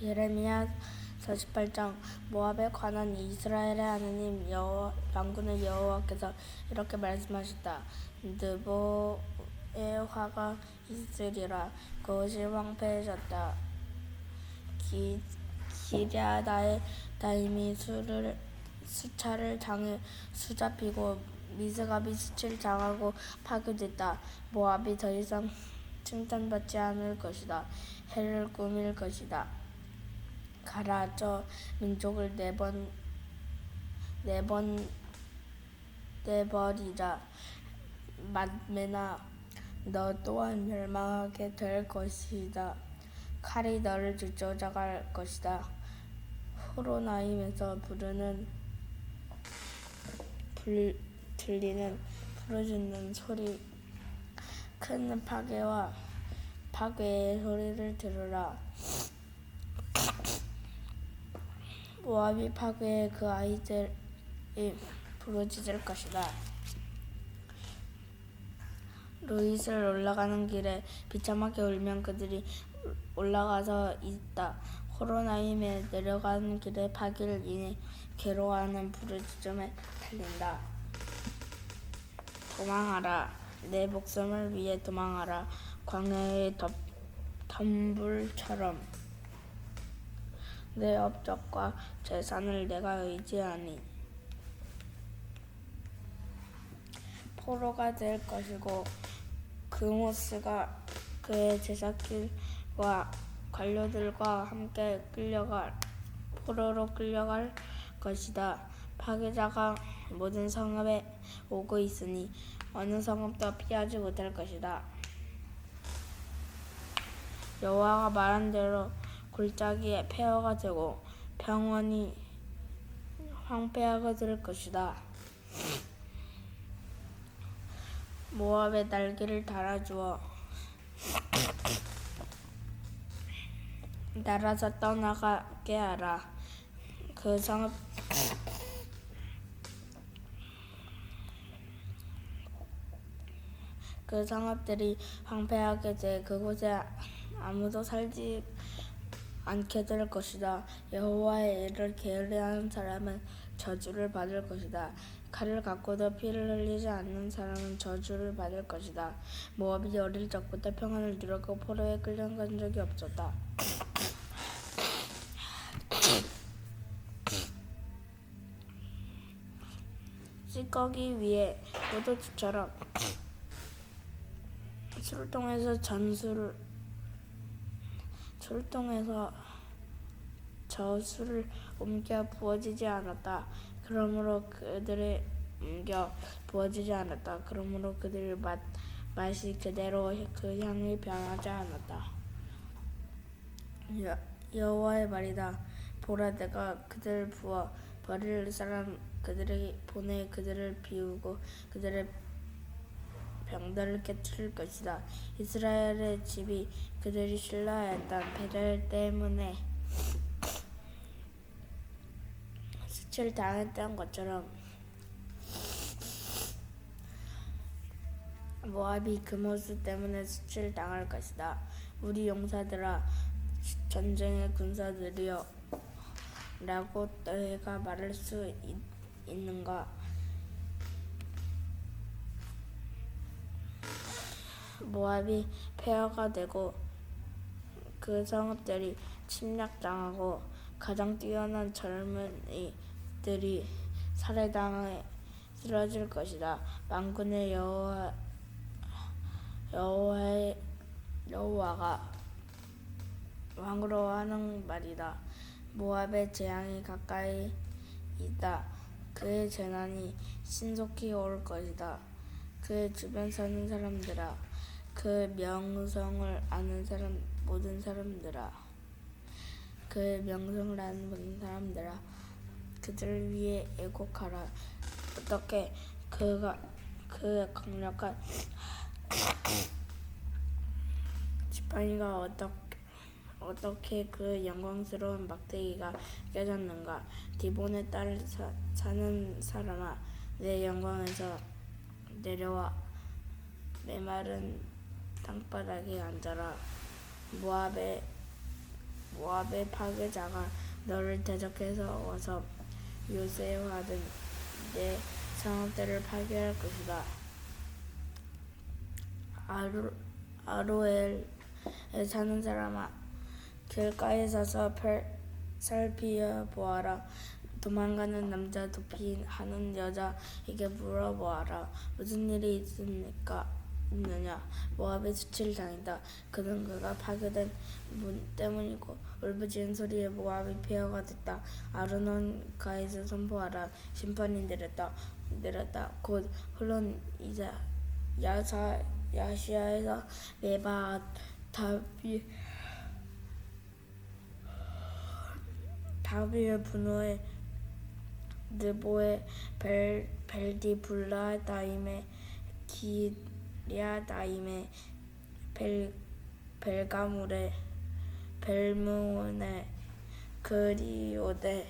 예레미야 48장. 모압에 관한 이스라엘의 하나님 만군의 여호와께서 이렇게 말씀하셨다. 느보의 화가 있으리라. 그것이 황폐해졌다. 기랴다임이 수차를 당해 수잡히고 미스갑이 수치를 당하고 파괴됐다. 모압이 더 이상 칭찬받지 않을 것이다. 해를 꾸밀 것이다. 가라, 저 민족을 내버리라. 맛메나, 너 또한 멸망하게 될 것이다. 칼이 너를 쫓아갈 것이다. 호로나임에서 들리는 부르짖는 소리, 큰 파괴의 소리를 들으라. 모압이 파괴해 그 아이들이 부르짖을 것이다. 루잇을 올라가는 길에 비참하게 울면 그들이 올라가서 있다. 호로나임에 내려가는 길에 파괴를 인해 괴로워하는 부르짖음에 달린다. 도망하라. 내 목숨을 위해 도망하라. 광야의 덤불처럼 내 업적과 재산을 내가 의지하니 포로가 될 것이고 그모스가 그의 제사길과 관료들과 함께 포로로 끌려갈 것이다. 파괴자가 모든 성읍에 오고 있으니 어느 성읍도 피하지 못할 것이다. 여호와가 말한 대로 골짜기에 폐허가 되고 평원이 황폐하게 될 것이다. 모압의 날개를 달아주어 날아서 떠나가게 하라. 그 성읍들이 황폐하게 돼 그곳에 아무도 살지 않게 될 것이다. 여호와의 일을 게으르하는 사람은 저주를 받을 것이다. 칼을 갖고도 피를 흘리지 않는 사람은 저주를 받을 것이다. 모압이 어릴 적부터 평안을 누렸고 포로에 끌려간 적이 없었다. 찌꺼기 위에 포도주처럼 술통에서 저 술을 옮겨 부어지지 않았다. 그러므로 그들의 맛이 그대로 그 향이 변하지 않았다. 여호와의 말이다. 보라, 내가 그들을 부어 버릴 사람 그들에게 보내 그들을 비우고 그들의 병들을 깨뜨릴 것이다. 이스라엘의 집이 그들이 신뢰하였던 베델 때문에 수치를 당했던 것처럼 모압이 그모스 때문에 수치를 당할 것이다. 우리 용사들아, 전쟁의 군사들이여, 라고 너희가 말할 수 있는가? 모압이 폐허가 되고 그 성읍들이 침략당하고 가장 뛰어난 젊은이들이 살해당해 쓰러질 것이다. 만군의 여호와가 왕으로 하는 말이다. 모압의 재앙이 가까이 있다. 그의 재난이 신속히 올 것이다. 그의 주변 사는 사람들아, 그 명성을 아는 모든 사람들아, 그들을 위해 애곡하라. 어떻게 그의 강력한 지팡이가 어떻게 그 영광스러운 막대기가 깨졌는가? 디본의 딸 사는 사람아, 내 영광에서 내려와 메마른 땅바닥에 앉아라. 모압의 모압의 파괴자가 너를 대적해서 와서 요새화된 내 성읍들을 파괴할 것이다. 아로엘에 사는 사람아, 길가에 서서 살피어보아라. 도망가는 남자 도피하는 여자에게 물어보아라. 무슨 일이 있느냐. 모압의 수치를 당했다. 그는 그가 파괴된 문 때문이고 울부짖는 소리에 모압이 폐허가 됐다. 아르논가에서 선포하라. 심판이 내렸다. 곧 홀론 야시아에서 메바 다비의 분노에 느보의 벨디 블라다임의 기랴다임의 벨가물의 벨무온의 그리오데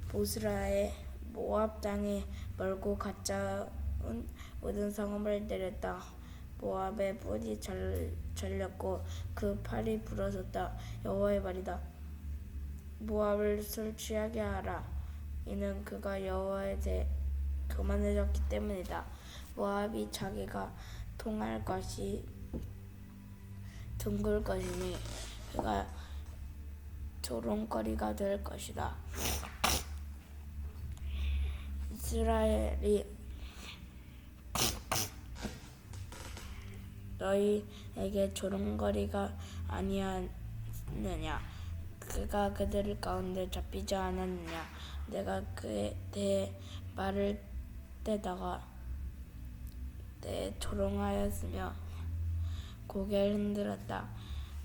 보스라의 모압 땅에 멀고 가짜운 모든 성읍을 내렸다. 모압의 뿔이 잘렸고 그 팔이 부러졌다. 여호와의 말이다. 모압을 술 취하게 하라. 이는 그가 여호와에 대해 교만해졌기 때문이다. 모압이 자기가 통할 것이 둥글 것이니 그가 조롱거리가 될 것이다. 이스라엘이 너희에게 조롱거리가 아니하느냐? 그가 그들 가운데 잡히지 않았느냐? 내가 그에 대해 말을 때다가 조롱하였으며 고개를 흔들었다.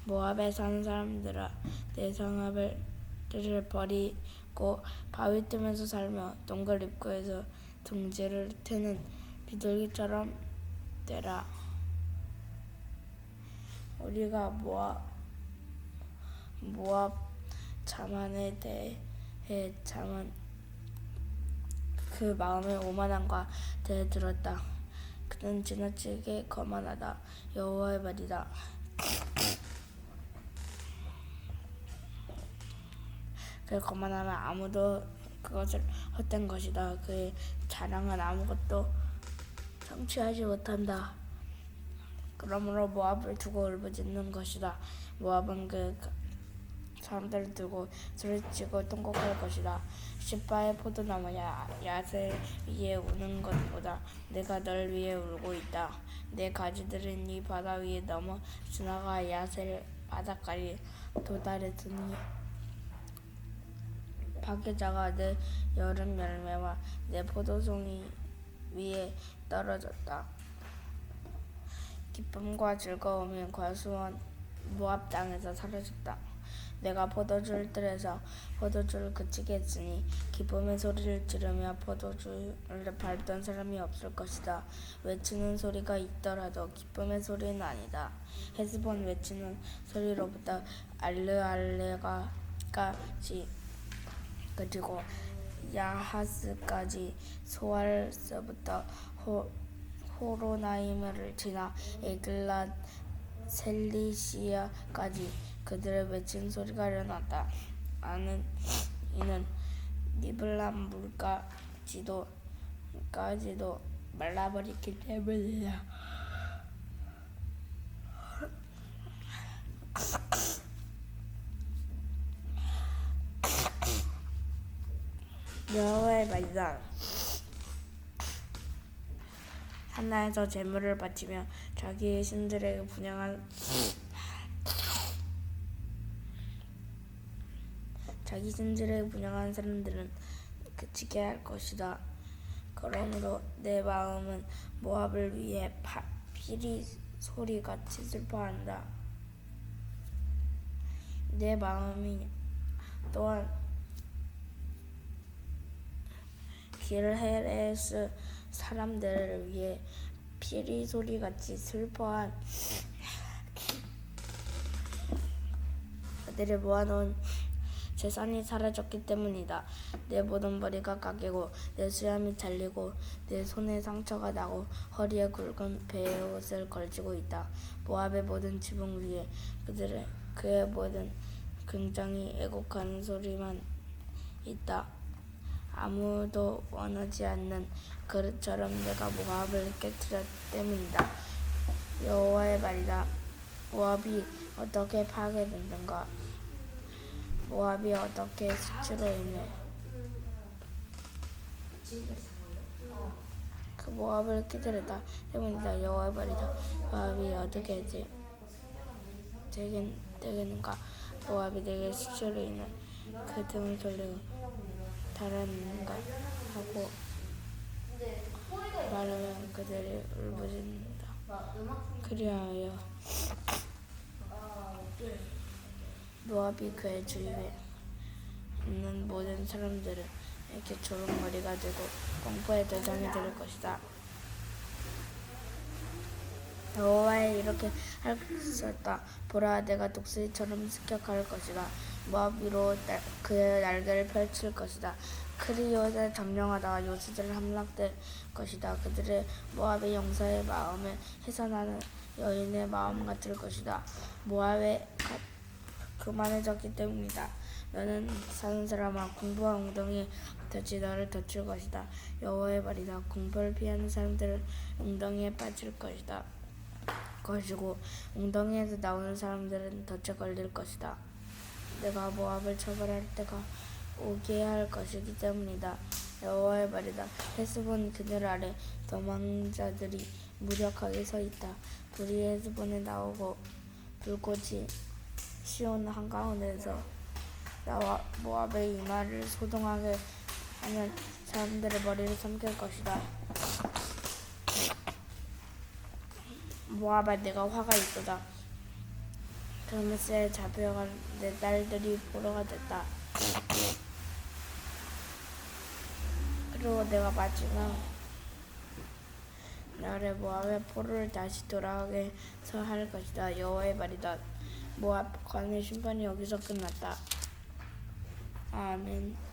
모압에 사는 사람들아, 내 성읍을 버리고 바위 틈에서 살며 동굴 입구에서 둥지를 트는 비둘기처럼 되라. 우리가 모압 자만에 대해 자만 그 마음의 오만함과 대해 들었다. 그는 지나치게 거만하다. 여호와의 말이다. 그의 거만함은 아무도 그것을 헛된 것이다. 그의 자랑은 아무것도 성취하지 못한다. 그러므로 모압을 두고 울부짖는 것이다. 모압은 그 사람들을 두고 소리치고 통곡할 것이다. 시바의 포도나무 야세 위에 우는 것보다 내가 널 위해 울고 있다. 내 가지들은 이 바다 위에 넘어 지나가 야세 바닷가에 도달했으니 파괴자가 내 여름 열매와 내 포도송이 위에 떨어졌다. 기쁨과 즐거움이 과수원 모압 땅에서 사라졌다. 내가 포도주를 뜰에서 포도주를 그치게 했으니 기쁨의 소리를 지르며 포도주를 밟던 사람이 없을 것이다. 외치는 소리가 있더라도 기쁨의 소리는 아니다. 헤스본 외치는 소리로부터 알르알레가까지 그리고 야하스까지 소알서부터 호로나이머를 지나 에글랏 셀리시아까지 그들의 외친 소리가 일어났다. 이는 니블람 물가지도 말라버렸기 때문이다. 여호와의 말이다. 하나에서 제물을 바치며 자기의 신들에게 분향한 사람들은 그치게 할 것이다. 그러므로 내 마음은 모압을 위해 피리 소리같이 슬퍼한다. 내 마음이 또한 길헤레스 사람들을 위해 피리 소리같이 슬퍼한 그들을 모아놓은 재산이 사라졌기 때문이다. 내 모든 머리가 깎이고 내 수염이 잘리고 내 손에 상처가 나고 허리에 굵은 베옷을 걸치고 있다. 모압의 모든 지붕 위에 그의 모든 굉장히 애곡하는 소리만 있다. 아무도 원하지 않는 그릇처럼 내가 모압을 깨뜨렸기 때문이다. 여호와의 말이다. 모압이 어떻게 파괴됐는가? 모압이 어떻게 수치로 인해 그 모압을 깨뜨렸다 때문이다. 여호와의 말이다. 모압이 어떻게 되겠는가? 모압이 내게 수치로 인해 그 등을 돌리고 달아나는가 하고 말하면 그들이 울부짖는다. 그리하여 모압이 그의 주위에 있는 모든 사람들에게 조롱거리가 되고 공포의 대상이 될 것이다. 여호와의 이렇게 하셨다. 보라, 내가 독수리처럼 습격할 것이다. 모압 위로 그의 날개를 펼칠 것이다. 크리옷의 장령하다가 요새들 함락될 것이다. 그들의 모압의 용사의 마음에 해산하는 여인의 마음 같을 것이다. 모압에 교만해졌기 때문이다. 너는 사는 사람아, 공부와 웅덩이에 덫이 너를 덮칠 것이다. 여호와의 말이다. 공포를 피하는 사람들은 웅덩이에 빠질 것이고 웅덩이에서 나오는 사람들은 덫에 걸릴 것이다. 내가 모압을 처벌할 때가 오게 할 것이기 때문이다. 여호와의 말이다. 헤스본 그늘 아래 도망자들이 무력하게 서 있다. 불이 헤스본에 나오고 불꽃이 시온 한가운데서 나와 모압의 이마를 소동하게 하는 사람들의 머리를 삼킬 것이다. 모압아, 내가 화가 있도다. 드라메스에 잡혀간 내 딸들이 포로가 됐다. 그리고 내가 마지막 날에 모압의 포로를 다시 돌아가게 해서 할 것이다. 여호와의 말이다. 모압 관의 심판이 여기서 끝났다. 아멘.